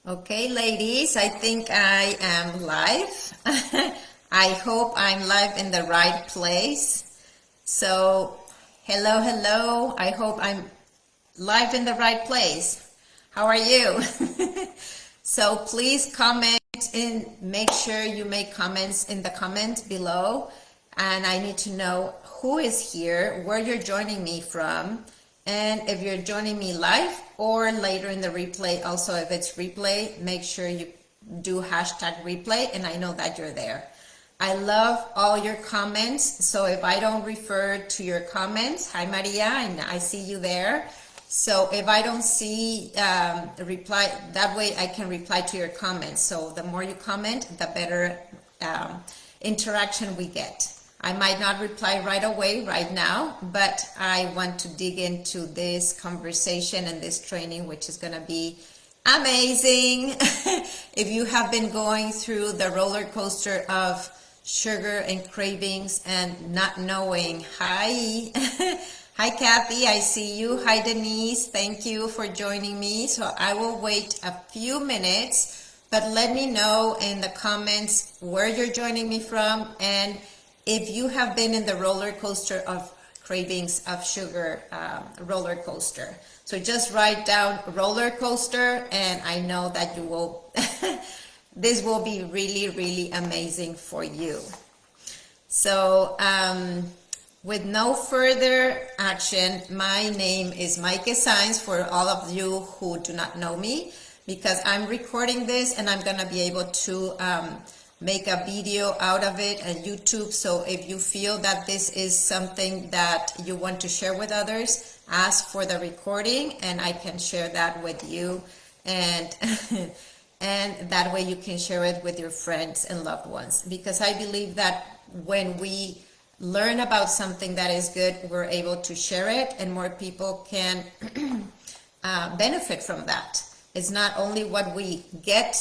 Okay, ladies, I think I am live. I hope I'm live in the right place. So, hello, hello. I hope I'm live in the right place. How are you? So please comment and make sure you make comments in the comments below. And I need to know who is here, where you're joining me from, and if you're joining me live or later in the replay. Also, if it's replay, make sure you do hashtag replay and I know that you're there. I love all your comments. So if I don't refer to your comments, hi Maria, and I see you there. So if I don't see reply, that way I can reply to your comments. So the more you comment, the better interaction we get. I might not reply right away, right now, but I want to dig into this conversation and this training, which is going to be amazing. If you have been going through the roller coaster of sugar and cravings and not knowing, hi. Hi, Kathy, I see you. Hi, Denise. Thank you for joining me. So I will wait a few minutes, but let me know in the comments where you're joining me from and if you have been in the roller coaster of cravings of sugar roller coaster. So just write down roller coaster and I know that you will, this will be really, really amazing for you. So with no further action, my name is Maaike Sainz for all of you who do not know me, because I'm recording this and I'm gonna be able to make a video out of it on YouTube. So if you feel that this is something that you want to share with others, ask for the recording and I can share that with you, and and that way you can share it with your friends and loved ones, because I believe that when we learn about something that is good, we're able to share it and more people can benefit from that. It's not only what we get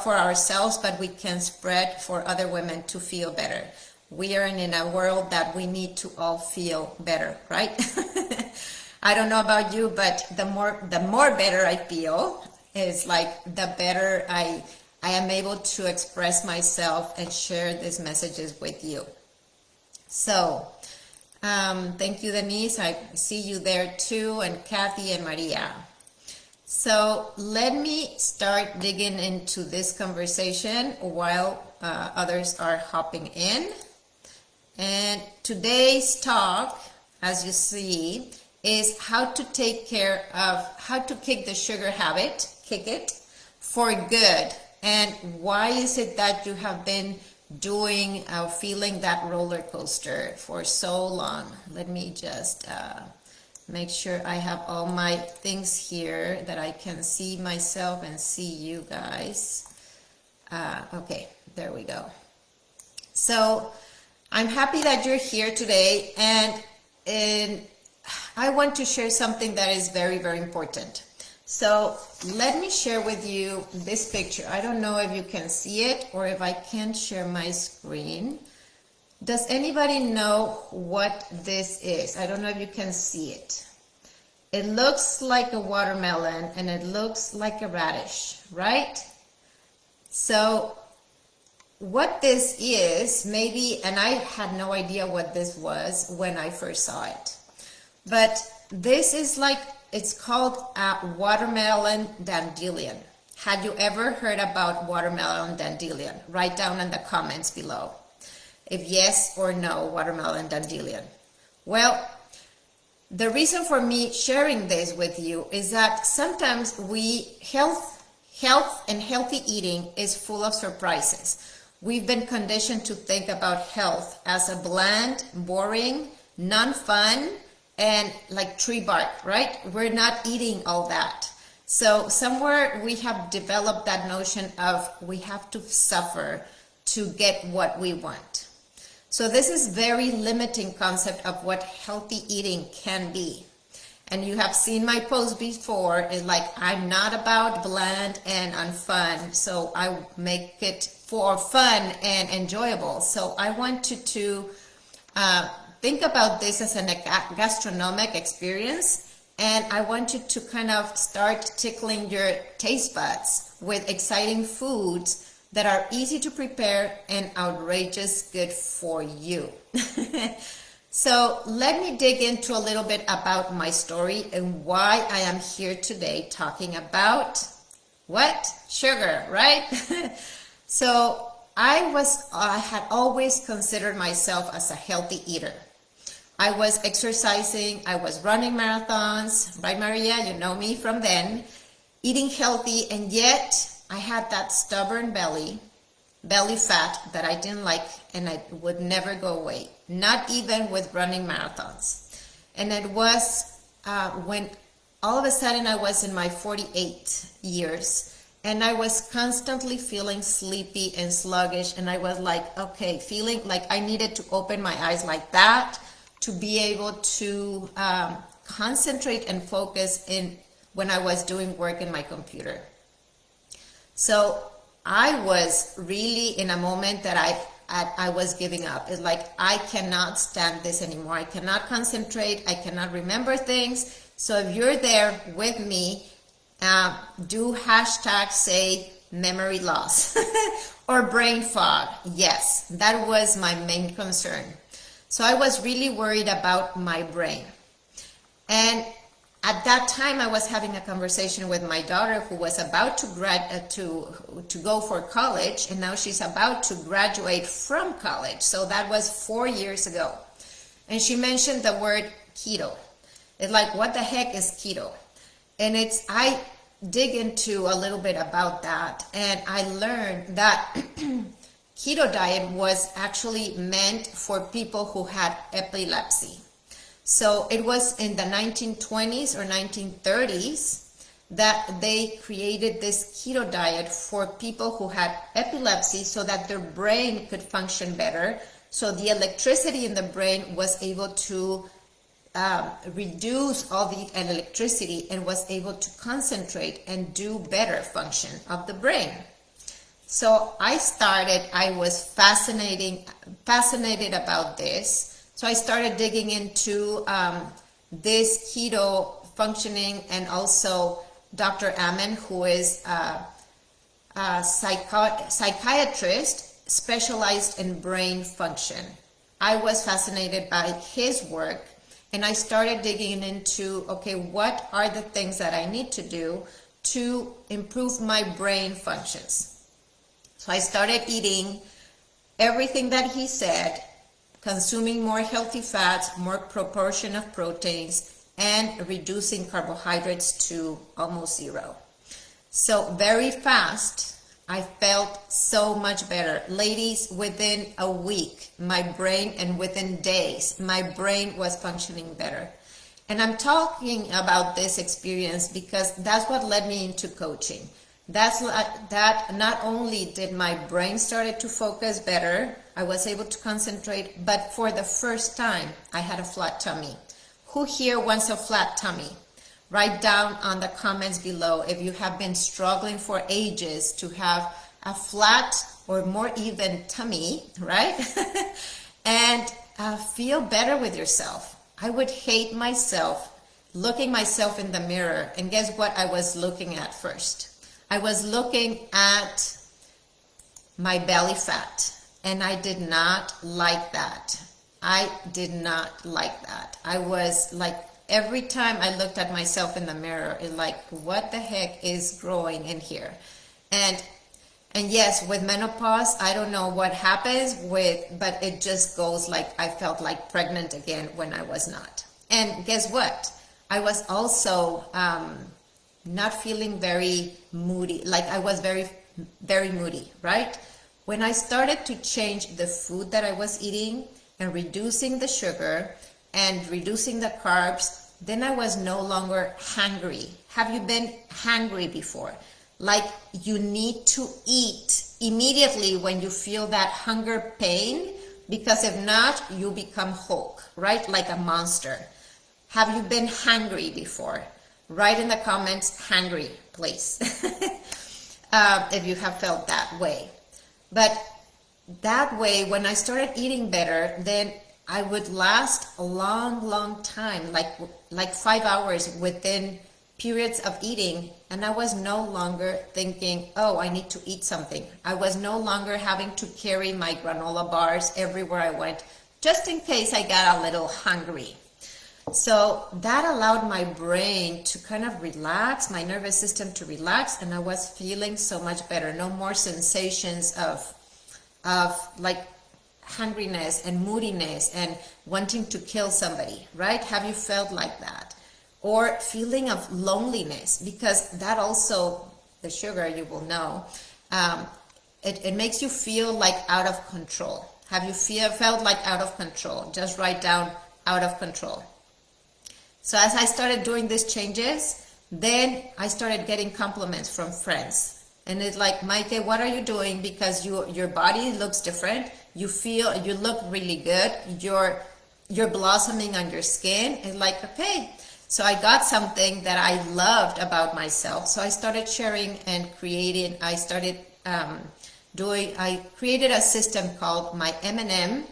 for ourselves, but we can spread for other women to feel better. We are in a world that we need to all feel better, right? I don't know about you, but the more better I feel is like the better I am able to express myself and share these messages with you. So thank you, Denise. I see you there too, and Kathy and Maria. So let me start digging into this conversation while others are hopping in. And today's talk, as you see, is how to take care of, how to kick the sugar habit, kick it for good. And why is it that you have been doing, feeling that roller coaster for so long? Let me just make sure I have all my things here that I can see myself and see you guys. Okay, there we go. So I'm happy that you're here today, and I want to share something that is very, very important. So let me share with you this picture. I don't know if you can see it or if I can share my screen. Does anybody know what this is? I don't know if you can see it. It looks like a watermelon and it looks like a radish, right? So what this is, maybe, and I had no idea what this was when I first saw it, but this is like, it's called a watermelon dandelion. Had you ever heard about watermelon dandelion? Write down in the comments below if yes or no, watermelon dandelion. Well, the reason for me sharing this with you is that sometimes health and healthy eating is full of surprises. We've been conditioned to think about health as a bland, boring, non-fun, and like tree bark, right? We're not eating all that. So somewhere we have developed that notion of we have to suffer to get what we want. So this is very limiting concept of what healthy eating can be. And you have seen my post before, it's like I'm not about bland and unfun, so I make it for fun and enjoyable. So I want you to think about this as a gastronomic experience And I want you to kind of start tickling your taste buds with exciting foods that are easy to prepare and outrageous good for you. So let me dig into a little bit about my story and why I am here today talking about what? Sugar, right? So I had always considered myself as a healthy eater. I was exercising, I was running marathons, right, Maria? You know me from then, eating healthy, and yet I had that stubborn belly fat that I didn't like, and it would never go away, not even with running marathons. And it was when all of a sudden I was in my 48 years, and I was constantly feeling sleepy and sluggish, and I was like, okay, feeling like I needed to open my eyes like that to be able to concentrate and focus in when I was doing work in my computer. So I was really in a moment that I was giving up. It's like, I cannot stand this anymore. I cannot concentrate. I cannot remember things. So if you're there with me, do hashtag say memory loss or brain fog. Yes, that was my main concern. So I was really worried about my brain. And at that time, I was having a conversation with my daughter who was about to go for college, and now she's about to graduate from college. So that was 4 years ago. And she mentioned the word keto. It's like, what the heck is keto? And I dig into a little bit about that, and I learned that keto diet was actually meant for people who had epilepsy. So it was in the 1920s or 1930s that they created this keto diet for people who had epilepsy so that their brain could function better. So the electricity in the brain was able to reduce all the electricity and was able to concentrate and do better function of the brain. So I was fascinated about this. So I started digging into this keto functioning, and also Dr. Amen, who is a psychiatrist specialized in brain function. I was fascinated by his work, and I started digging into, okay, what are the things that I need to do to improve my brain functions? So I started eating everything that he said, consuming more healthy fats, more proportion of proteins, and reducing carbohydrates to almost zero. So very fast, I felt so much better. Ladies, within a week, my brain, and within days, my brain was functioning better. And I'm talking about this experience because that's what led me into coaching. That not only did my brain started to focus better, I was able to concentrate, but for the first time, I had a flat tummy. Who here wants a flat tummy? Write down on the comments below if you have been struggling for ages to have a flat or more even tummy, right? And feel better with yourself. I would hate myself, looking myself in the mirror, and guess what I was looking at first? I was looking at my belly fat, and I did not like that. I did not like that. I was like, every time I looked at myself in the mirror, it like, what the heck is growing in here? And yes, with menopause, I don't know what happens but it just goes like, I felt like pregnant again when I was not. And guess what? I was also not feeling very moody, like I was very, very moody, right? When I started to change the food that I was eating and reducing the sugar and reducing the carbs, then I was no longer hungry. Have you been hungry before? Like you need to eat immediately when you feel that hunger pain, because if not, you become Hulk, right? Like a monster. Have you been hungry before? Write in the comments, hungry, please, if you have felt that way. But that way, when I started eating better, then I would last a long time, like 5 hours within periods of eating, and I was no longer thinking, oh, I need to eat something. I was no longer having to carry my granola bars everywhere I went, just in case I got a little hungry. So that allowed my brain to kind of relax, my nervous system to relax, and I was feeling so much better. No more sensations of like hungriness and moodiness and wanting to kill somebody, right? Have you felt like that? Or feeling of loneliness, because that also, the sugar, you will know, it makes you feel like out of control. Have you felt like out of control? Just write down out of control. So as I started doing these changes, then I started getting compliments from friends. And it's like, Maaike, what are you doing? Because your body looks different. You look really good. You're blossoming on your skin. And like, okay. So I got something that I loved about myself. So I started sharing and creating. I created a system called my M&M.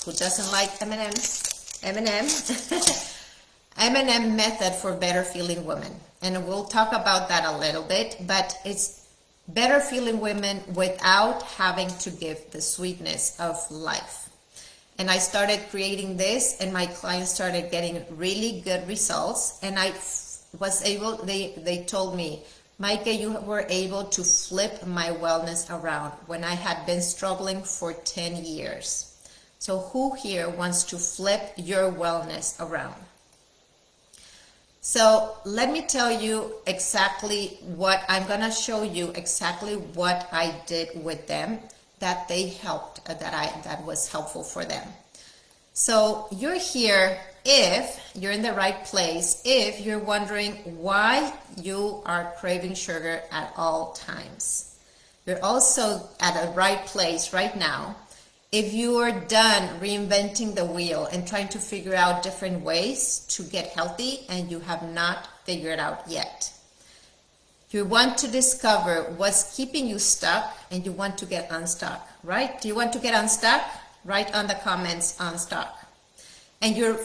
Who doesn't like M&Ms? M&M. M&M method for better feeling women. And we'll talk about that a little bit, but it's better feeling women without having to give the sweetness of life. And I started creating this, and my clients started getting really good results. And I was able, they told me, Maaike, you were able to flip my wellness around when I had been struggling for 10 years. So who here wants to flip your wellness around? So let me tell you exactly what I'm going to show you, exactly what I did with them that they helped, that was helpful for them. So you're here if you're in the right place, if you're wondering why you are craving sugar at all times. You're also at a right place right now if you are done reinventing the wheel and trying to figure out different ways to get healthy and you have not figured out yet. You want to discover what's keeping you stuck and you want to get unstuck, right? Do you want to get unstuck? Write on the comments, unstuck. And you're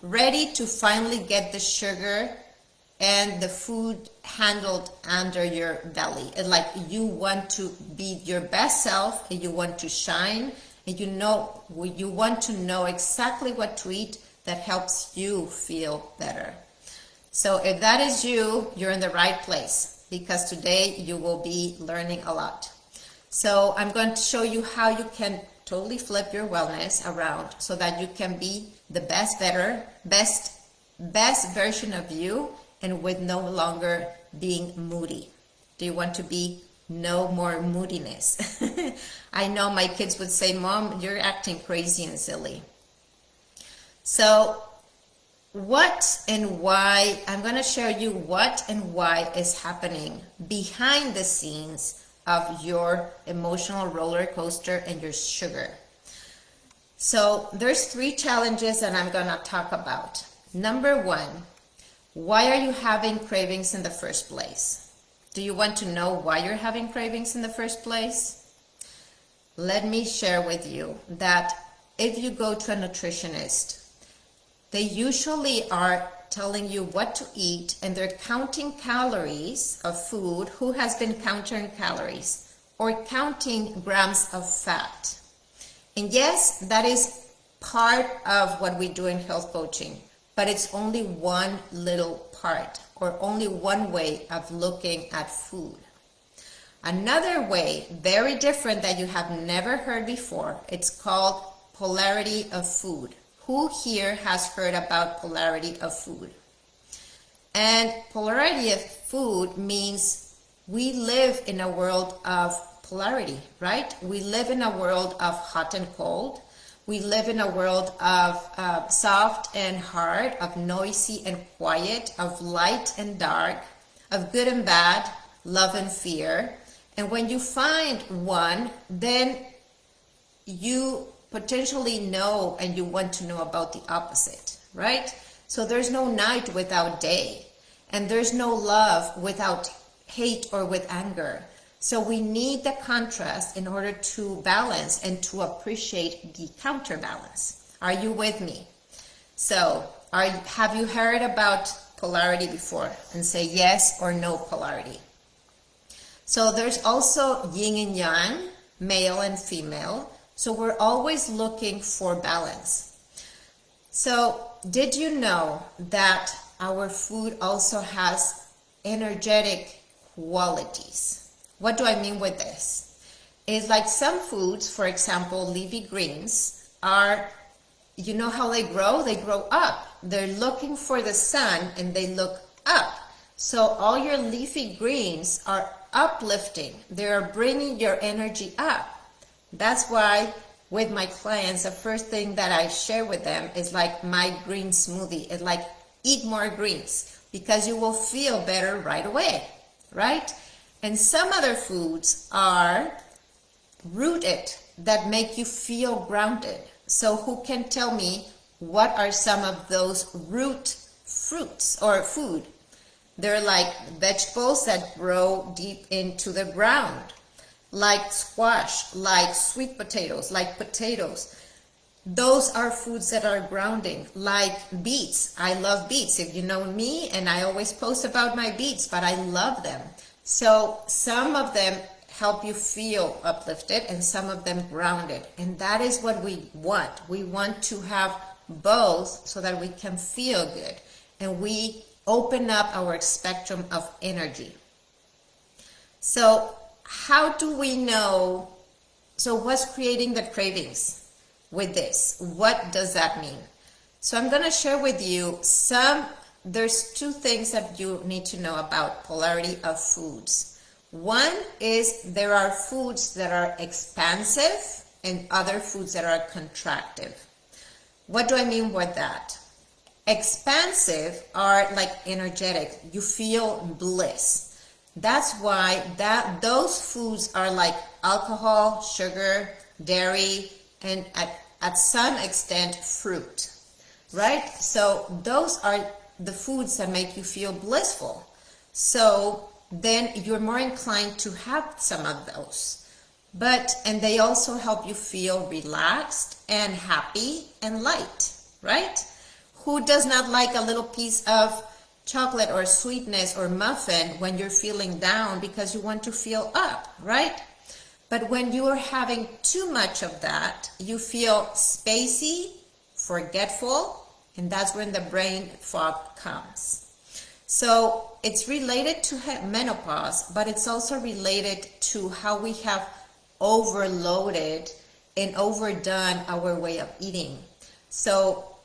ready to finally get the sugar and the food handled under your belly. And like you want to be your best self and you want to shine and you want to know exactly what to eat that helps you feel better. So if that is you, you're in the right place because today you will be learning a lot. So I'm going to show you how you can totally flip your wellness around so that you can be the best version of you and with no longer being moody. Do you want to be no more moodiness? I know my kids would say, Mom, you're acting crazy and silly. So what and why, I'm going to show you what and why is happening behind the scenes of your emotional roller coaster and your sugar. So there's 3 challenges that I'm going to talk about. Number 1, why are you having cravings in the first place? Do you want to know why you're having cravings in the first place? Let me share with you that if you go to a nutritionist, they usually are telling you what to eat and they're counting calories of food. Who has been counting calories or counting grams of fat? And yes, that is part of what we do in health coaching, but it's only one little part or only one way of looking at food. Another way, very different, that you have never heard before, it's called polarity of food. Who here has heard about polarity of food? And polarity of food means we live in a world of polarity, right? We live in a world of hot and cold. We live in a world of soft and hard, of noisy and quiet, of light and dark, of good and bad, love and fear. And when you find one, then you potentially know and you want to know about the opposite, right? So there's no night without day, and there's no love without hate or with anger. So we need the contrast in order to balance and to appreciate the counterbalance. Are you with me? So have you heard about polarity before? And say yes or no polarity. So there's also yin and yang, male and female. So we're always looking for balance. So did you know that our food also has energetic qualities? What do I mean with this? It's like some foods, for example, leafy greens are, you know how they grow? They grow up. They're looking for the sun and they look up. So all your leafy greens are uplifting. They are bringing your energy up. That's why with my clients, the first thing that I share with them is like my green smoothie. It's like, eat more greens because you will feel better right away, right? And some other foods are rooted that make you feel grounded. So who can tell me what are some of those root fruits or food? They're like vegetables that grow deep into the ground, like squash, like sweet potatoes, like potatoes. Those are foods that are grounding, like beets. I love beets. If you know me, and I always post about my beets, but I love them. So some of them help you feel uplifted and some of them grounded. And that is what we want. We want to have both so that we can feel good and we open up our spectrum of energy. So how do we know? So what's creating the cravings with this? What does that mean? So I'm going to share with you there's two things that you need to know about polarity of foods. One is there are foods that are expansive and other foods that are contractive. What do I mean with that? Expansive are like energetic. You feel bliss. That's why those foods are like alcohol, sugar, dairy, and at some extent fruit, right? So those are the foods that make you feel blissful. So then you're more inclined to have some of those. And they also help you feel relaxed and happy and light, right? Who does not like a little piece of chocolate or sweetness or muffin when you're feeling down because you want to feel up, right? But when you are having too much of that, you feel spacey, forgetful, and that's when the brain fog comes. So it's related to menopause, but it's also related to how we have overloaded and overdone our way of eating. So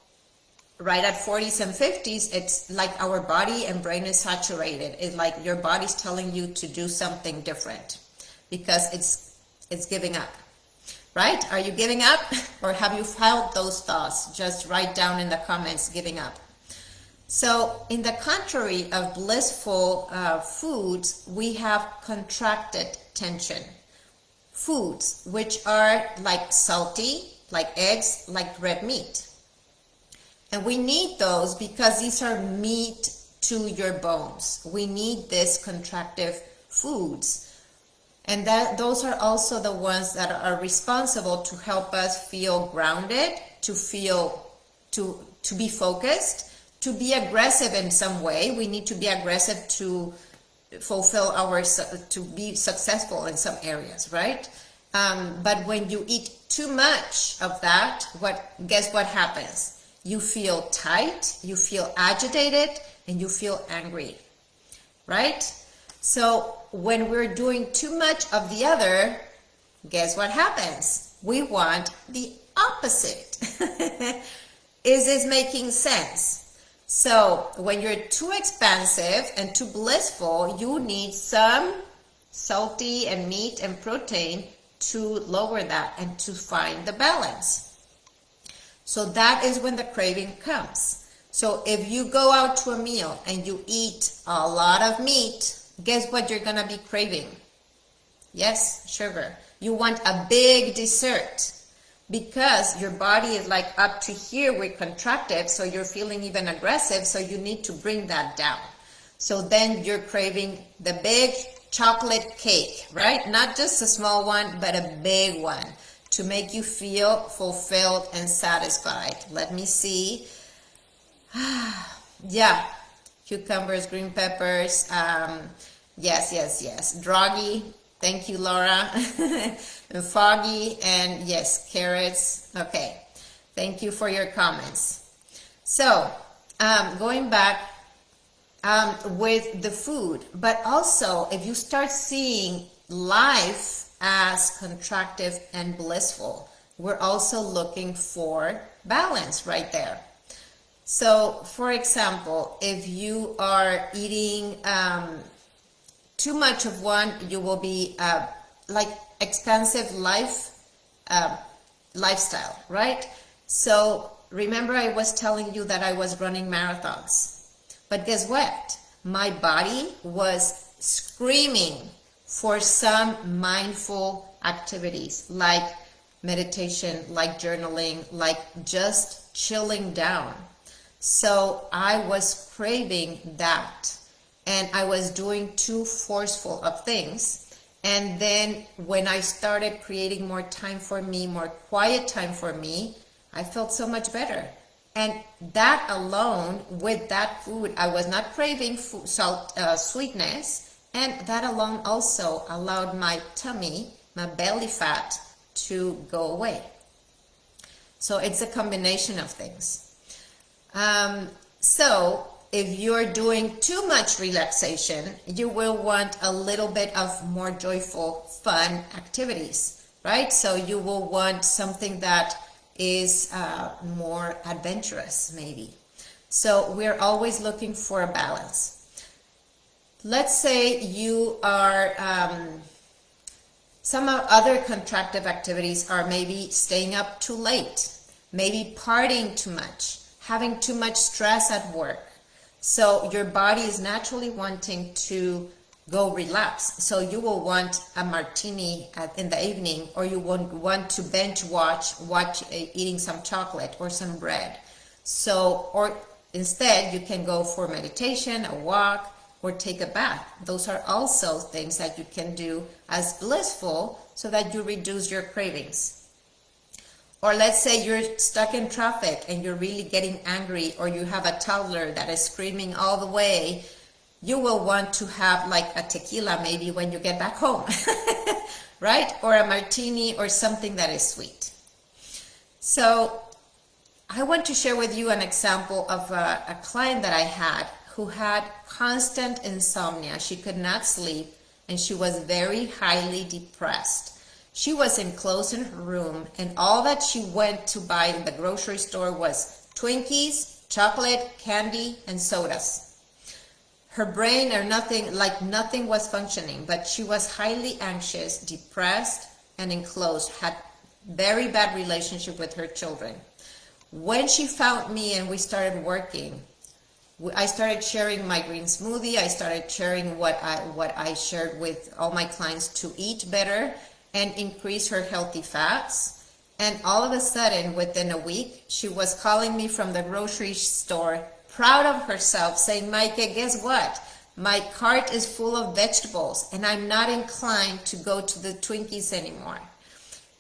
right at 40s and 50s, it's like our body and brain is saturated. It's like your body's telling you to do something different because it's giving up, right? Are you giving up? Or have you felt those thoughts? Just write down in the comments, giving up. So in the contrary of blissful foods, we have contracted tension. Foods, which are like salty, like eggs, like red meat. And we need those because these are meat to your bones. We need this contractive foods. And those are also the ones that are responsible to help us feel grounded, to be focused, to be aggressive in some way. We need to be aggressive to to be successful in some areas, right? But when you eat too much of that, guess what happens? You feel tight, you feel agitated, and you feel angry, right? So when we're doing too much of the other, guess what happens? We want the opposite. Is this making sense? So when you're too expansive and too blissful, you need some salty and meat and protein to lower that and to find the balance. So that is when the craving comes. So if you go out to a meal and you eat a lot of meat, guess what you're gonna be craving? Yes, sugar. You want a big dessert because your body is like up to here with contracted, so you're feeling even aggressive, so you need to bring that down. So then you're craving the big chocolate cake, right? Not just a small one, but a big one. to make you feel fulfilled and satisfied. Let me see. Yeah, cucumbers, green peppers. Yes. Droggy, thank you, Laura. And Foggy, and yes, carrots. Okay, thank you for your comments. So, going back with the food, but also if you start seeing life as contractive and blissful, we're also looking for balance right there. So, for example, if you are eating too much of one, you will be like expensive lifestyle, right? So remember I was telling you that I was running marathons, but guess what? My body was screaming for some mindful activities like meditation, like journaling, like just chilling down. So I was craving that, and I was doing too forceful of things. And then when I started creating more time for me, more quiet time for me, I felt so much better. And that alone, with that food, I was not craving food, sweetness, and that alone also allowed my tummy, my belly fat, to go away. So it's a combination of things. So if you're doing too much relaxation, you will want a little bit of more joyful, fun activities, right? So you will want something that is more adventurous, maybe. So we're always looking for a balance. Let's say you are, some other contractive activities are maybe staying up too late, maybe partying too much, having too much stress at work. So your body is naturally wanting to go relax. So you will want a martini in the evening, or you won't want to binge watch eating some chocolate or some bread. So, or instead you can go for meditation, a walk, or take a bath. Those are also things that you can do as blissful so that you reduce your cravings. Or let's say you're stuck in traffic and you're really getting angry, or you have a toddler that is screaming all the way. You will want to have like a tequila maybe when you get back home, right? Or a martini or something that is sweet. So I want to share with you an example of a client that I had who had constant insomnia. She could not sleep, and she was very highly depressed. She was enclosed in her room, and all that she went to buy in the grocery store was Twinkies, chocolate, candy, and sodas. Her brain or nothing was functioning, but she was highly anxious, depressed, and enclosed, had very bad relationship with her children. When she found me and we started working, I started sharing my green smoothie. I started sharing what I shared with all my clients to eat better and increase her healthy fats. And all of a sudden, within a week, she was calling me from the grocery store, proud of herself, saying, Maaike, guess what? My cart is full of vegetables and I'm not inclined to go to the Twinkies anymore.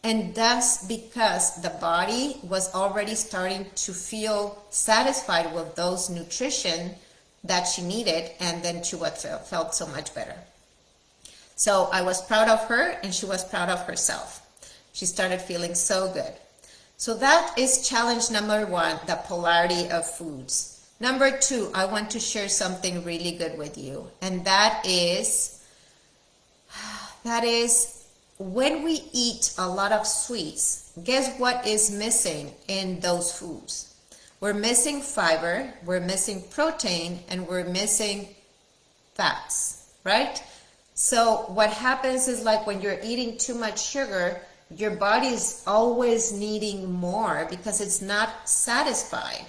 And that's because the body was already starting to feel satisfied with those nutrition that she needed, and then she felt so much better. So I was proud of her, and she was proud of herself. She started feeling so good. So that is challenge number 1, the polarity of foods. Number 2, I want to share something really good with you, and that is when we eat a lot of sweets, guess what is missing in those foods? We're missing fiber, we're missing protein, and we're missing fats, right? So what happens is, like when you're eating too much sugar, your body is always needing more because it's not satisfied.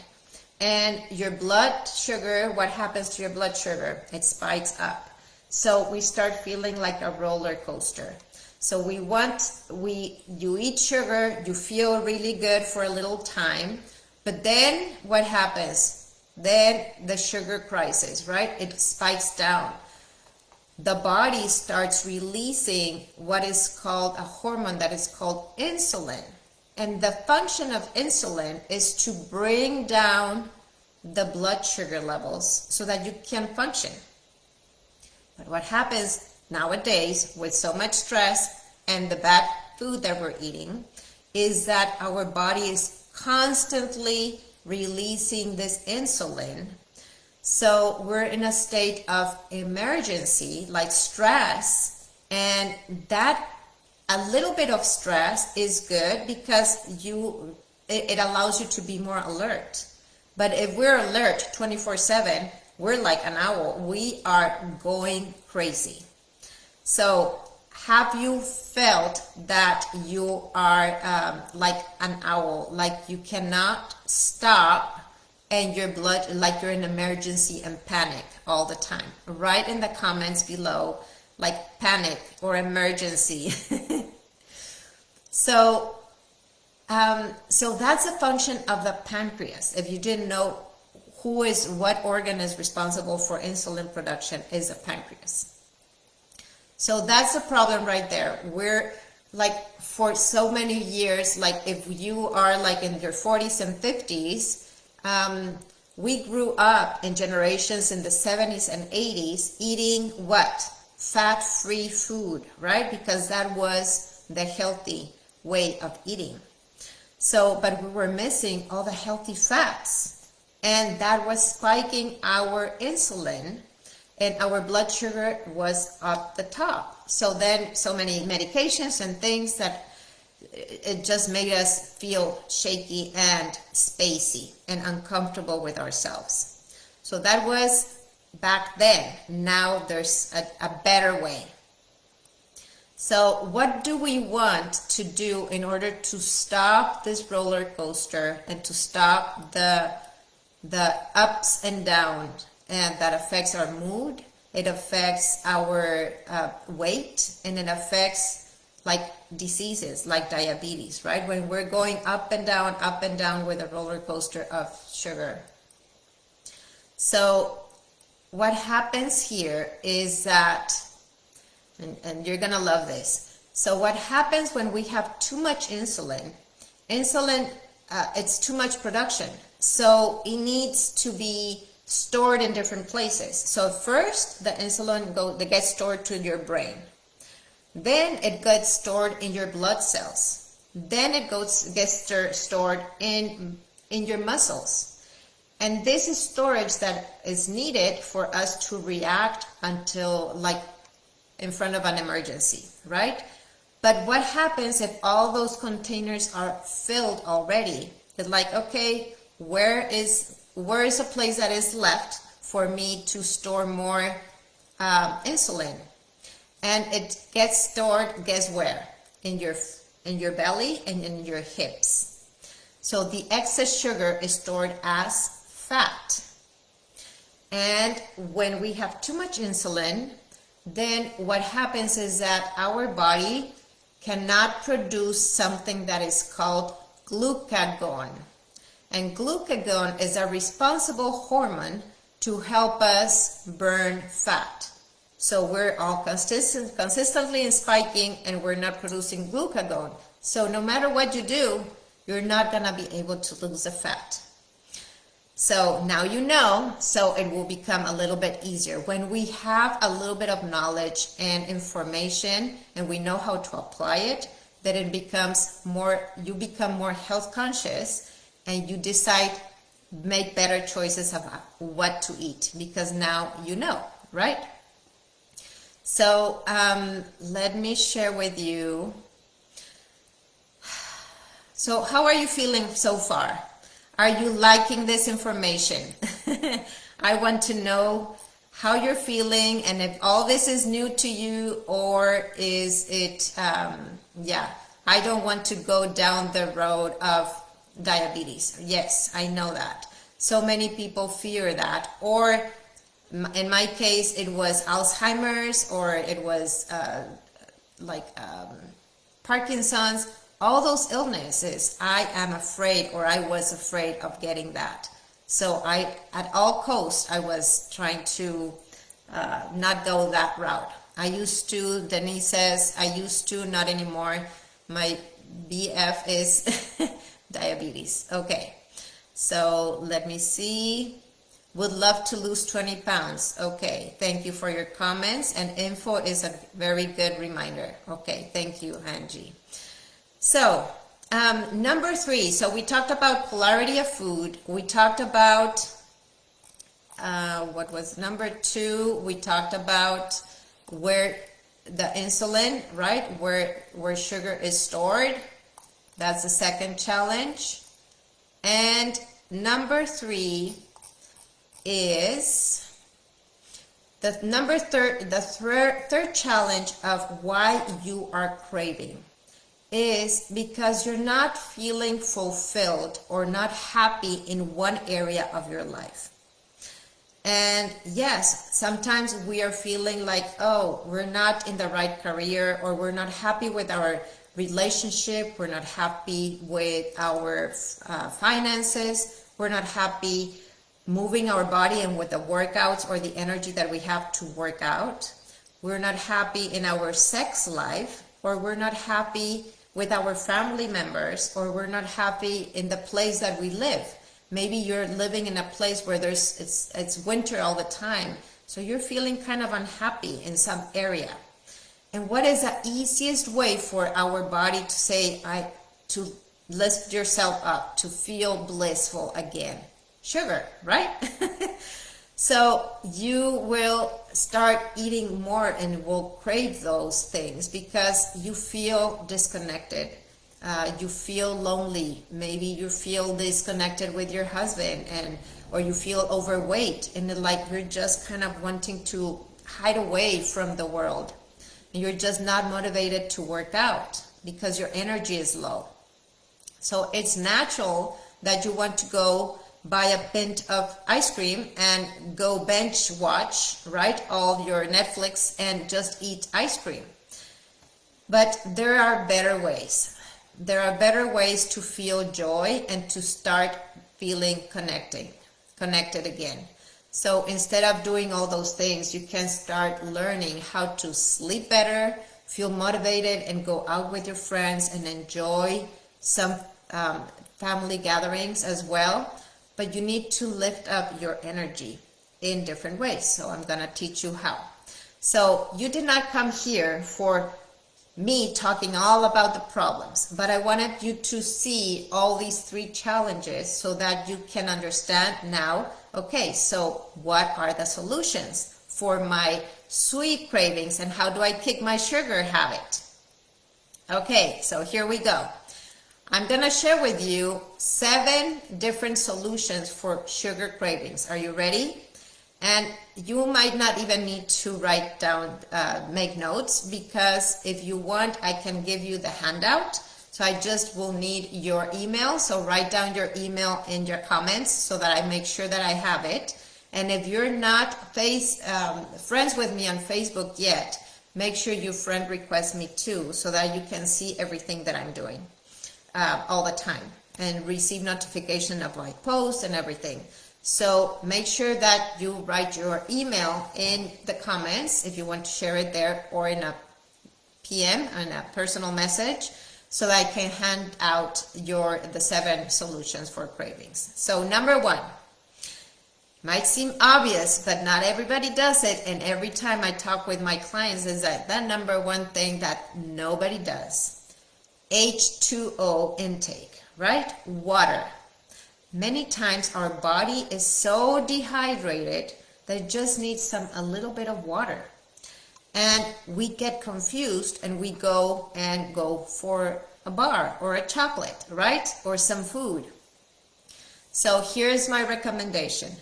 And your blood sugar, what happens to your blood sugar? It spikes up. So we start feeling like a roller coaster. So you eat sugar, you feel really good for a little time, but then what happens? Then the sugar crisis, right? It spikes down. the body starts releasing what is called a hormone that is called insulin. And the function of insulin is to bring down the blood sugar levels so that you can function. But what happens nowadays with so much stress and the bad food that we're eating is that our body is constantly releasing this insulin. So we're in a state of emergency, like stress, and that a little bit of stress is good because it allows you to be more alert. But if we're alert 24/7, we're like an owl. We are going crazy. So have you felt that you are like an owl, like you cannot stop and your blood, like you're in emergency and panic all the time? Write in the comments below, like panic or emergency. So that's a function of the pancreas. If you didn't know what organ is responsible for insulin production, is the pancreas. So that's the problem right there. We're like, for so many years, like if you are like in your 40s and 50s, we grew up in generations in the 70s and 80s eating what? Fat-free food, right? Because that was the healthy way of eating. So, but we were missing all the healthy fats, and that was spiking our insulin, and our blood sugar was up the top. So then so many medications and things that it just made us feel shaky and spacey and uncomfortable with ourselves. So that was back then. Now there's a better way. So what do we want to do in order to stop this roller coaster and to stop the ups and downs, and that affects our mood, it affects our weight, and it affects like diseases like diabetes, right? When we're going up and down with a roller coaster of sugar. So what happens here is that, and you're gonna love this. So what happens when we have too much insulin, it's too much production. So it needs to be stored in different places. So first, the insulin gets stored to your brain. Then it gets stored in your blood cells. Then it gets stored in your muscles. And this is storage that is needed for us to react until like in front of an emergency, right? But what happens if all those containers are filled already? It's like, okay, where is a place that is left for me to store more insulin? And it gets stored, guess where? In your belly and in your hips. So the excess sugar is stored as fat. And when we have too much insulin, then what happens is that our body cannot produce something that is called glucagon. And glucagon is a responsible hormone to help us burn fat. So we're all consistently spiking, and we're not producing glucagon. So no matter what you do, you're not gonna be able to lose the fat. So now you know, so it will become a little bit easier. When we have a little bit of knowledge and information and we know how to apply it, then it becomes you become more health conscious, and you decide, make better choices of what to eat, because now you know, right? So let me share with you. So how are you feeling so far? Are you liking this information? I want to know how you're feeling, and if all this is new to you, or is it, I don't want to go down the road of diabetes. Yes, I know that. So many people fear that. Or in my case, it was Alzheimer's, or it was Parkinson's. All those illnesses, I am afraid, or I was afraid of getting that. So at all costs, I was trying to not go that route. I used to, Denise says, I used to, not anymore. My BF is diabetes. Okay, so let me see. Would love to lose 20 pounds. Okay, thank you for your comments, and info is a very good reminder. Okay, thank you, Angie. So, number 3, so we talked about polarity of food. We talked about, what was number 2? We talked about where the insulin, right? Where sugar is stored. That's the second challenge. And number 3 is the third challenge of why you are craving is because you're not feeling fulfilled or not happy in one area of your life. And yes, sometimes we are feeling like, oh, we're not in the right career, or we're not happy with our relationship, we're not happy with our finances, we're not happy moving our body and with the workouts or the energy that we have to work out. We're not happy in our sex life, or we're not happy with our family members, or we're not happy in the place that we live. Maybe you're living in a place where it's winter all the time, so you're feeling kind of unhappy in some area. And what is the easiest way for our body to say, to lift yourself up, to feel blissful again? Sugar, right? So you will start eating more and will crave those things because you feel disconnected. You feel lonely. Maybe you feel disconnected with your husband, or you feel overweight, and like you're just kind of wanting to hide away from the world. And you're just not motivated to work out because your energy is low. So it's natural that you want to go buy a pint of ice cream and go bench watch, right, all your Netflix and just eat ice cream. But there are better ways. There are better ways to feel joy and to start feeling connected again. So instead of doing all those things, you can start learning how to sleep better, feel motivated, and go out with your friends and enjoy some family gatherings as well. But you need to lift up your energy in different ways. So I'm going to teach you how. So you did not come here for me talking all about the problems, but I wanted you to see all these 3 challenges so that you can understand now, okay, so what are the solutions for my sweet cravings and how do I kick my sugar habit? Okay, so here we go. I'm going to share with you 7 different solutions for sugar cravings. Are you ready? And you might not even need to write down, make notes, because if you want, I can give you the handout. So I just will need your email. So write down your email in your comments so that I make sure that I have it. And if you're not friends with me on Facebook yet, make sure you friend request me too, so that you can see everything that I'm doing all the time and receive notification of my posts and everything. So make sure that you write your email in the comments if you want to share it there, or in a PM, in a personal message, so that I can hand out the 7 solutions for cravings. So number 1, might seem obvious, but not everybody does it. And every time I talk with my clients is that number 1 thing that nobody does. H2O intake, right? Water. Many times our body is so dehydrated that it just needs a little bit of water. And we get confused and we go for a bar or a chocolate, right? Or some food. So here's my recommendation.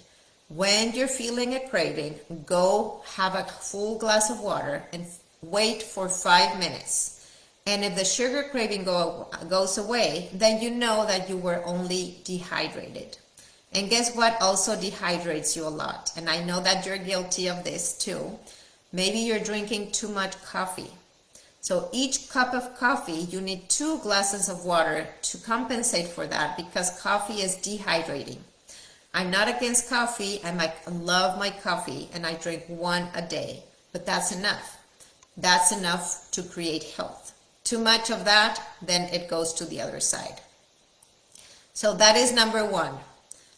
When you're feeling a craving, go have a full glass of water and wait for 5 minutes. And if the sugar craving goes away, then you know that you were only dehydrated. And guess what also dehydrates you a lot? And I know that you're guilty of this too. Maybe you're drinking too much coffee. So each cup of coffee, you need 2 glasses of water to compensate for that, because coffee is dehydrating. I'm not against coffee. I love my coffee and I drink one a day, but that's enough. That's enough to create health. Too much of that, then it goes to the other side. So that is number one.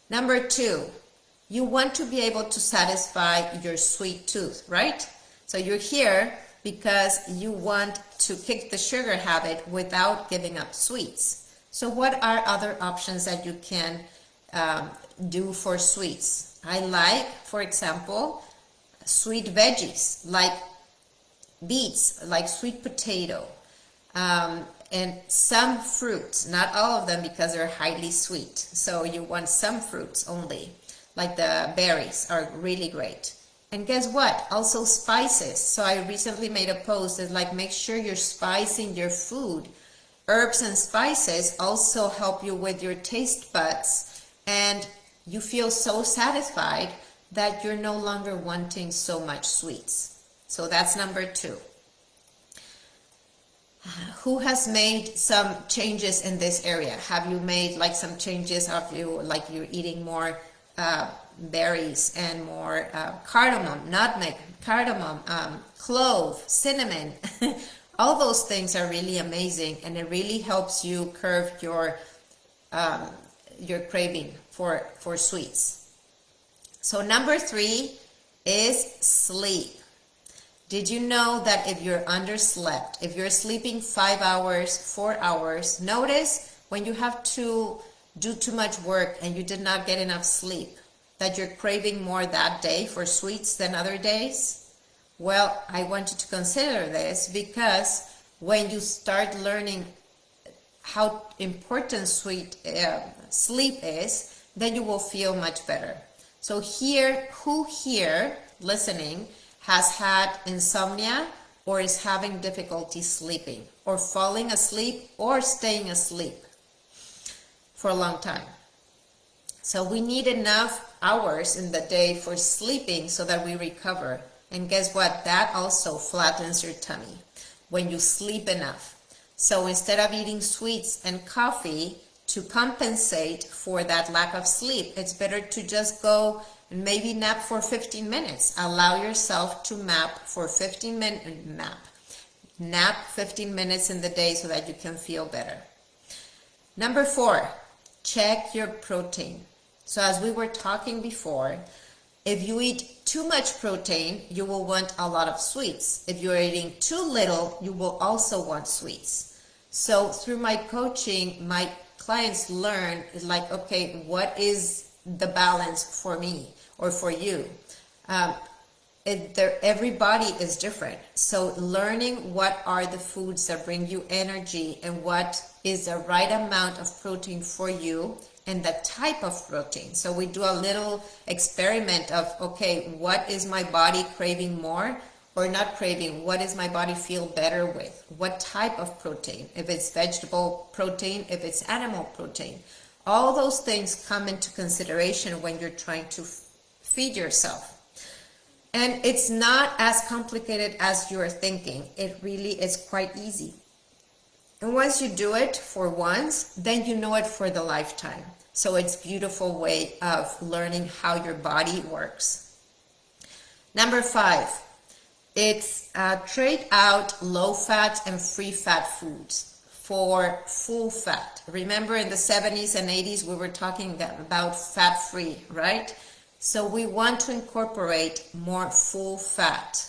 Number two, you want to be able to satisfy your sweet tooth, right? So you're here because you want to kick the sugar habit without giving up sweets. So what are other options that you can do for sweets? I like, for example, sweet veggies like beets, like sweet potato, and some fruits, not all of them because they're highly sweet. So you want some fruits only, like the berries are really great. And guess what? Also spices. So I recently made a post that's like, make sure you're spicing your food. Herbs and spices also help you with your taste buds, and you feel so satisfied that you're no longer wanting so much sweets. So that's number two. Who has made some changes in this area? Have you made like some changes of you, like you're eating more berries and more cardamom, nutmeg, cardamom, clove, cinnamon? All those things are really amazing, and it really helps you curb your craving for sweets. So number three is sleep. Did you know that if you're underslept, if you're sleeping 5 hours, 4 hours, notice when you have to do too much work and you did not get enough sleep, that you're craving more that day for sweets than other days? Well, I want you to consider this, because when you start learning how important sleep is, then you will feel much better. So here, who here listening has had insomnia or is having difficulty sleeping or falling asleep or staying asleep for a long time? So we need enough hours in the day for sleeping so that we recover. And guess what? That also flattens your tummy when you sleep enough. So instead of eating sweets and coffee to compensate for that lack of sleep, it's better to just go and maybe nap for 15 minutes. Allow yourself to nap for 15 minutes. Nap 15 minutes in the day so that you can feel better. Number four, check your protein. So as we were talking before, if you eat too much protein, you will want a lot of sweets. If you're eating too little, you will also want sweets. So through my coaching, my clients learn, like, okay, what is the balance for me or for you? Everybody is different. So learning what are the foods that bring you energy and what is the right amount of protein for you and the type of protein. So we do a little experiment of, okay, what is my body craving more or not craving? What does my body feel better with? What type of protein? If it's vegetable protein, if it's animal protein. All those things come into consideration when you're trying to feed yourself. And it's not as complicated as you're thinking. It really is quite easy. And once you do it for once, then you know it for the lifetime. So it's a beautiful way of learning how your body works. Number five, it's trade out low fat and free fat foods for full fat. Remember in the 70s and 80s, we were talking about fat free, right? So we want to incorporate more full fat,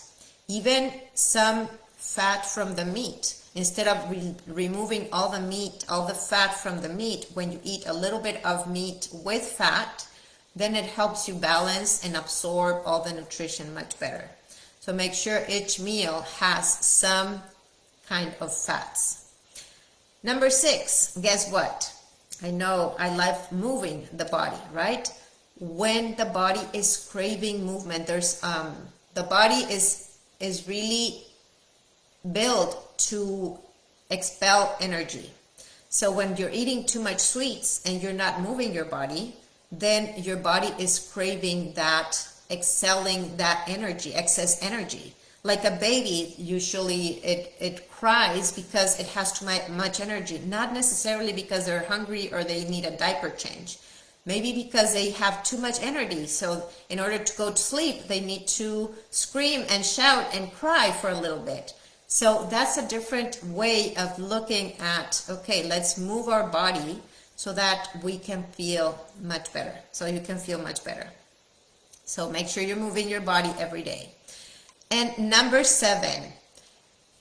even some fat from the meat. Instead of removing all the meat, all the fat from the meat, when you eat a little bit of meat with fat, then it helps you balance and absorb all the nutrition much better. So make sure each meal has some kind of fats. Number six, guess what? I know I love moving the body, right? When the body is craving movement, there's the body is really built to expel energy. So when you're eating too much sweets and you're not moving your body, then your body is craving that, excelling that energy, excess energy. Like a baby, usually it cries because it has too much energy, not necessarily because they're hungry or they need a diaper change. Maybe because they have too much energy. So in order to go to sleep, they need to scream and shout and cry for a little bit. So that's a different way of looking at, okay, let's move our body so that we can feel much better. So you can feel much better. So make sure you're moving your body every day. And number 7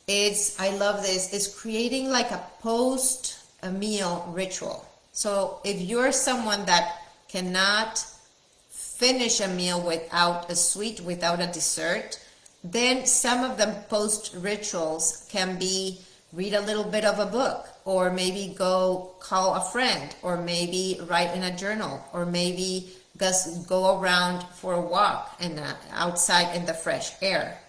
is, I love this, is creating like a post-meal ritual. So if you're someone that cannot finish a meal without a sweet, without a dessert, then some of the post rituals can be read a little bit of a book, or maybe go call a friend, or maybe write in a journal, or maybe just go around for a walk and outside in the fresh air.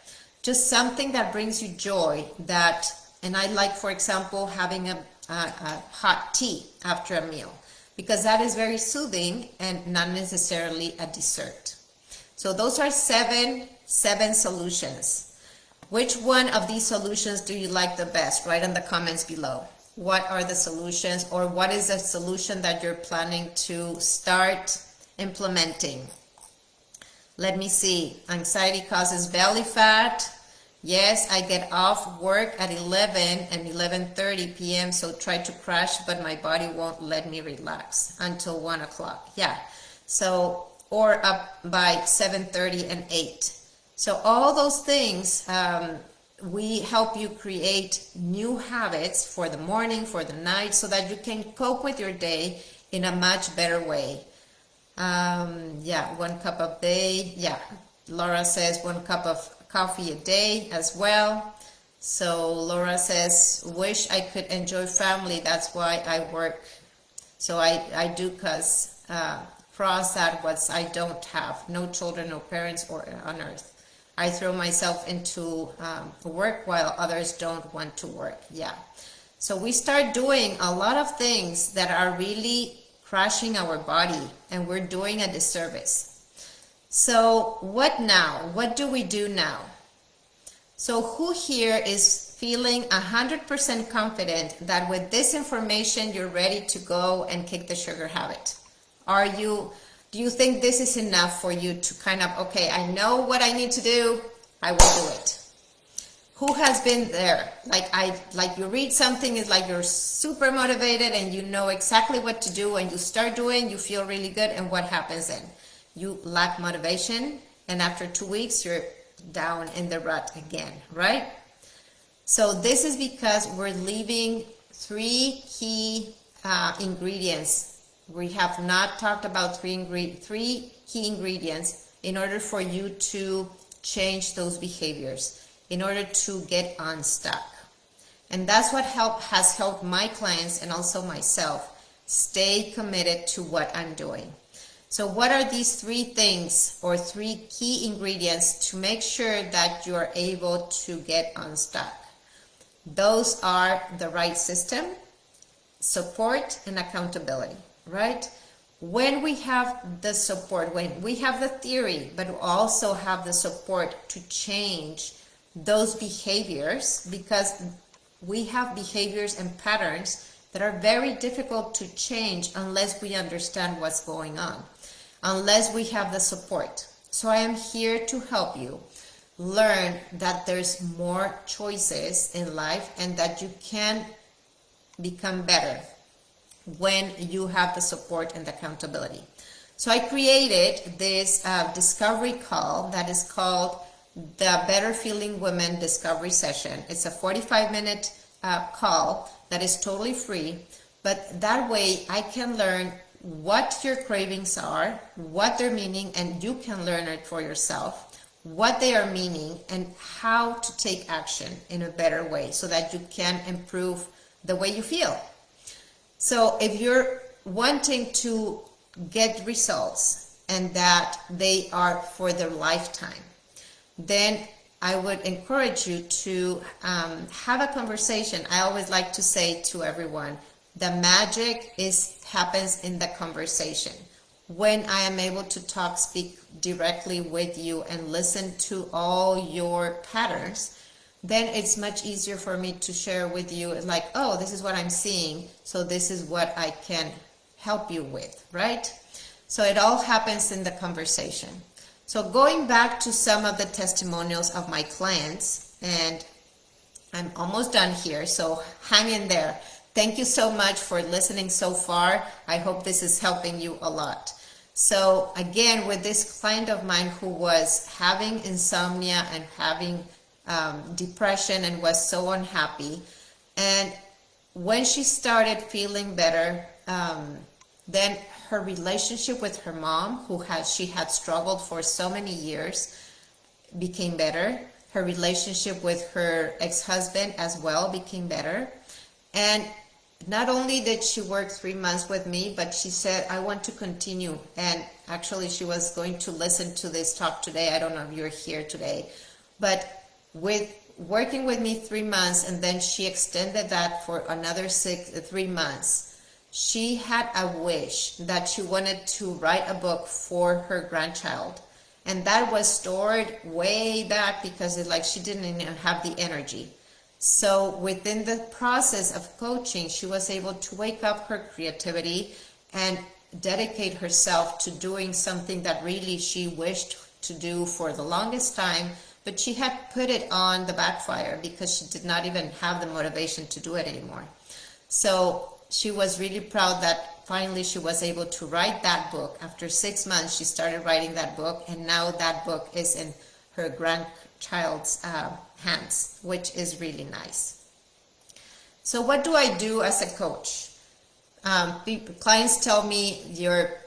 Just something that brings you joy. That, and I like, for example, having a hot tea after a meal, because that is very soothing and not necessarily a dessert. So those are seven solutions. Which one of these solutions do you like the best? Write in the comments below. What are the solutions, or what is the solution that you're planning to start implementing? Let me see. Anxiety causes belly fat. Yes, I get off work at 11 and 11:30 p.m. so try to crash, but my body won't let me relax until 1 o'clock. Yeah. So, or up by 7:30 and 8. So all those things, we help you create new habits for the morning, for the night, so that you can cope with your day in a much better way. Yeah, 1 cup a day. Yeah, Laura says 1 cup of coffee a day as well. So Laura says, wish I could enjoy family. That's why I work. So I do, cause cross that what I don't have. No children, no parents or on earth. I throw myself into work while others don't want to work. Yeah. So we start doing a lot of things that are really crashing our body, and we're doing a disservice. So what now? What do we do now? So who here is feeling 100% confident that with this information you're ready to go and kick the sugar habit? Do you think this is enough for you to kind of, okay, I know what I need to do, I will do it? Who has been there? Like you read something, it's like you're super motivated and you know exactly what to do, and you start doing, you feel really good, and what happens then? You lack motivation, and after 2 weeks, you're down in the rut again, right? So this is because we're leaving 3 key ingredients. We have not talked about 3 key ingredients in order for you to change those behaviors, in order to get unstuck. And that's what has helped my clients and also myself stay committed to what I'm doing. So what are these 3 things, or 3 key ingredients to make sure that you're able to get unstuck? Those are the right system, support, and accountability, right? When we have the support, when we have the theory, but also have the support to change those behaviors, because we have behaviors and patterns that are very difficult to change unless we understand what's going on, unless we have the support. So I am here to help you learn that there's more choices in life, and that you can become better when you have the support and the accountability. So I created this discovery call that is called the Better Feeling Women Discovery Session. It's a 45-minute call that is totally free, but that way I can learn what your cravings are, what they're meaning, and you can learn it for yourself, what they are meaning, and how to take action in a better way so that you can improve the way you feel. So if you're wanting to get results and that they are for their lifetime, then I would encourage you to have a conversation. I always like to say to everyone, the magic happens in the conversation. When I am able to speak directly with you and listen to all your patterns, then it's much easier for me to share with you, like, oh, this is what I'm seeing, so this is what I can help you with, right? So it all happens in the conversation. So going back to some of the testimonials of my clients, and I'm almost done here, so hang in there. Thank you so much for listening so far. I hope this is helping you a lot. So again, with this client of mine who was having insomnia and having depression and was so unhappy, and when she started feeling better, then her relationship with her mom, she had struggled for so many years, became better. Her relationship with her ex-husband as well became better. And not only did she work 3 months with me, but she said, I want to continue. And actually, she was going to listen to this talk today. I don't know if you're here today. But with working with me 3 months, and then she extended that for another 3 months, she had a wish that she wanted to write a book for her grandchild. And that was stored way back because she didn't even have the energy. So within the process of coaching, she was able to wake up her creativity and dedicate herself to doing something that really she wished to do for the longest time, but she had put it on the backfire because she did not even have the motivation to do it anymore. So she was really proud that finally she was able to write that book. After 6 months, she started writing that book, and now that book is in her grandchild's hands, which is really nice. So what do I do as a coach? Clients tell me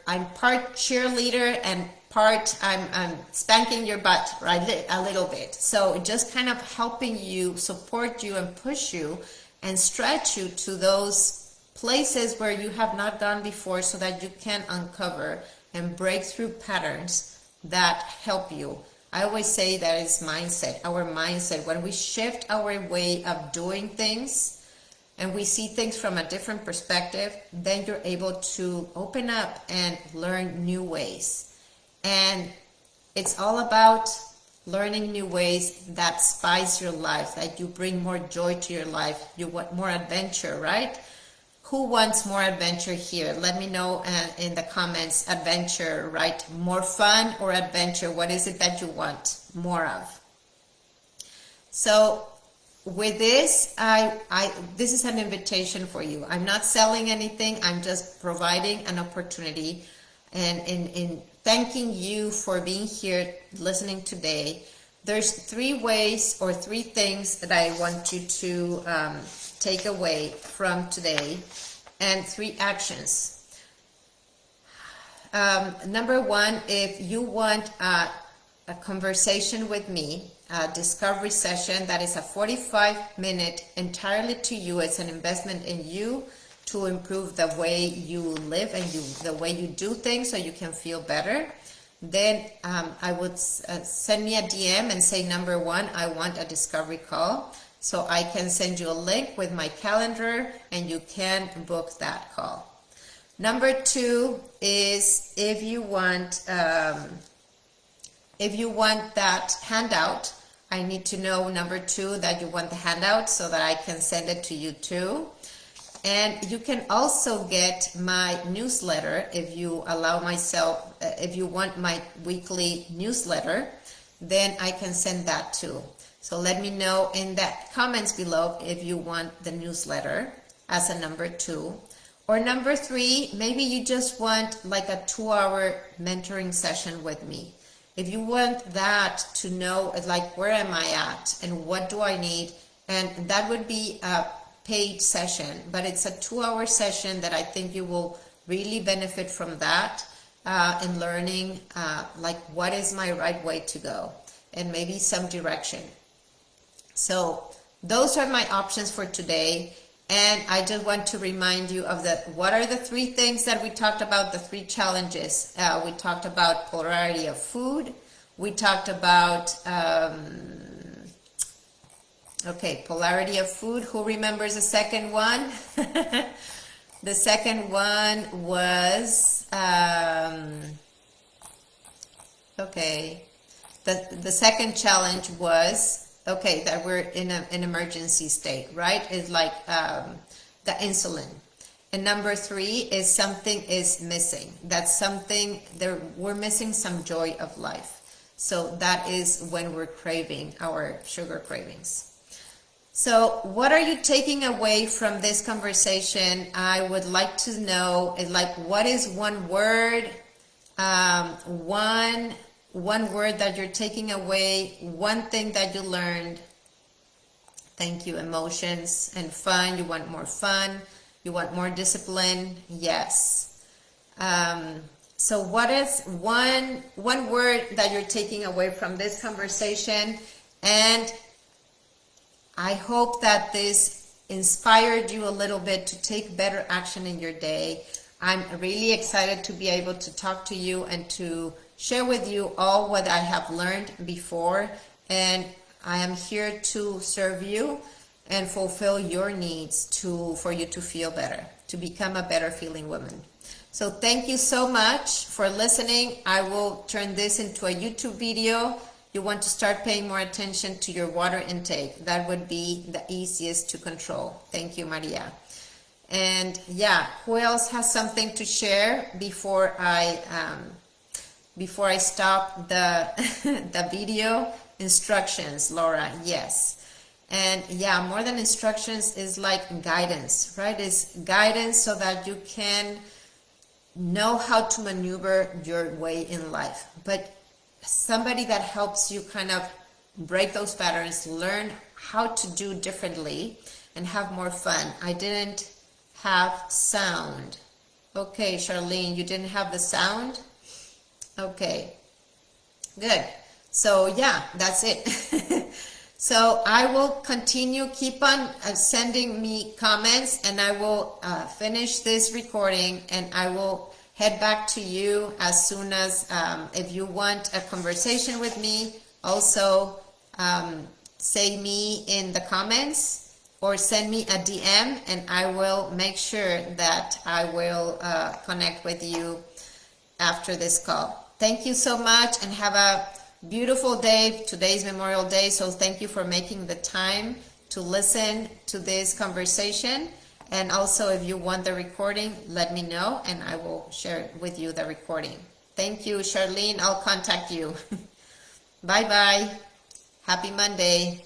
I'm part cheerleader and part I'm spanking your butt, right, a little bit. So just kind of helping you, support you, and push you and stretch you to those places where you have not gone before, so that you can uncover and break through patterns that help you. I always say that it's mindset, our mindset. When we shift our way of doing things and we see things from a different perspective, then you're able to open up and learn new ways. And it's all about learning new ways that spice your life, that you bring more joy to your life. You want more adventure, right? Who wants more adventure here? Let me know in the comments. Adventure, right? More fun or adventure? What is it that you want more of? So with this, this is an invitation for you. I'm not selling anything. I'm just providing an opportunity, and in thanking you for being here listening today. There's 3 ways or 3 things that I want you to take away from today, and 3 actions. Number 1, if you want a conversation with me, a discovery session that is a 45-minute entirely to you, it's an investment in you to improve the way you live and the way you do things so you can feel better, then I would send me a DM and say, number 1, I want a discovery call. So I can send you a link with my calendar and you can book that call. Number 2 is if you want that handout, I need to know, number 2, that you want the handout so that I can send it to you too. And you can also get my newsletter if you if you want my weekly newsletter, then I can send that too. So let me know in the comments below if you want the newsletter as a number 2. Or number 3, maybe you just want like a 2-hour mentoring session with me. If you want that to know, like, where am I at and what do I need, and that would be a paid session, but it's a 2-hour session that I think you will really benefit from that, and learning like what is my right way to go and maybe some direction. So those are my options for today. And I just want to remind you of what are the 3 things that we talked about, the 3 challenges. We talked about polarity of food. We talked about, polarity of food. Who remembers the second one? The second one was, the second challenge was, that we're in an emergency state, right? It's like the insulin. And number 3 is something is missing. That's something there, we're missing some joy of life. So that is when we're craving our sugar cravings. So what are you taking away from this conversation? I would like to know, like, what is one word, one word that you're taking away, one thing that you learned. Thank you. Emotions and fun. You want more fun. You want more discipline. Yes. So what is one word that you're taking away from this conversation? And I hope that this inspired you a little bit to take better action in your day. I'm really excited to be able to talk to you and to share with you all what I have learned before. And I am here to serve you and fulfill your needs for you to feel better, to become a better feeling woman. So thank you so much for listening. I will turn this into a YouTube video. You want to start paying more attention to your water intake. That would be the easiest to control. Thank you, Maria. And yeah, who else has something to share before I stop the the video? Instructions, Laura. Yes. And yeah, more than instructions is like guidance, right? It's guidance so that you can know how to maneuver your way in life. But somebody that helps you kind of break those patterns, learn how to do differently and have more fun. I didn't have sound. Okay, Charlene, you didn't have the sound? Okay, good. So yeah, that's it. So I will continue, keep on sending me comments, and I will finish this recording, and I will head back to you as soon as, if you want a conversation with me, also say me in the comments or send me a DM, and I will make sure that I will connect with you after this call. Thank you so much, and have a beautiful day. Today's Memorial Day, so thank you for making the time to listen to this conversation. And also, if you want the recording, let me know and I will share with you the recording. Thank you, Charlene. I'll contact you. Bye-bye. Happy Monday.